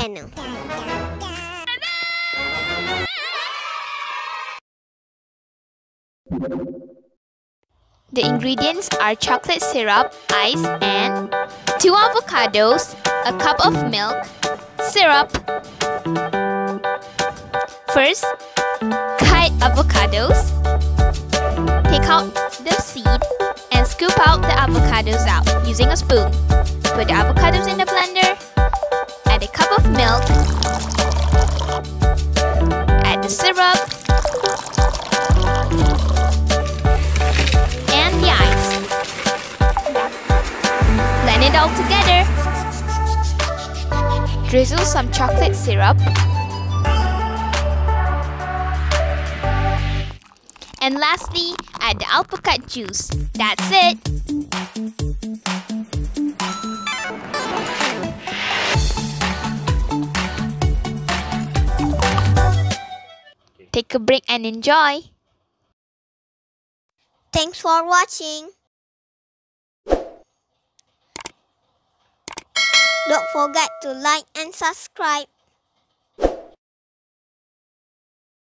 channel. The ingredients are chocolate syrup, ice, and 2 avocados, a cup of milk, syrup. First, cut avocados. Take out the seed and scoop out the avocados out using a spoon. Put the avocados in the blender. Add a cup of milk. Add the syrup. And the ice. Blend it all together. Drizzle some chocolate syrup. And lastly, add the alpukat juice. That's it! Take a break and enjoy! Thanks for watching. Don't forget to like and subscribe.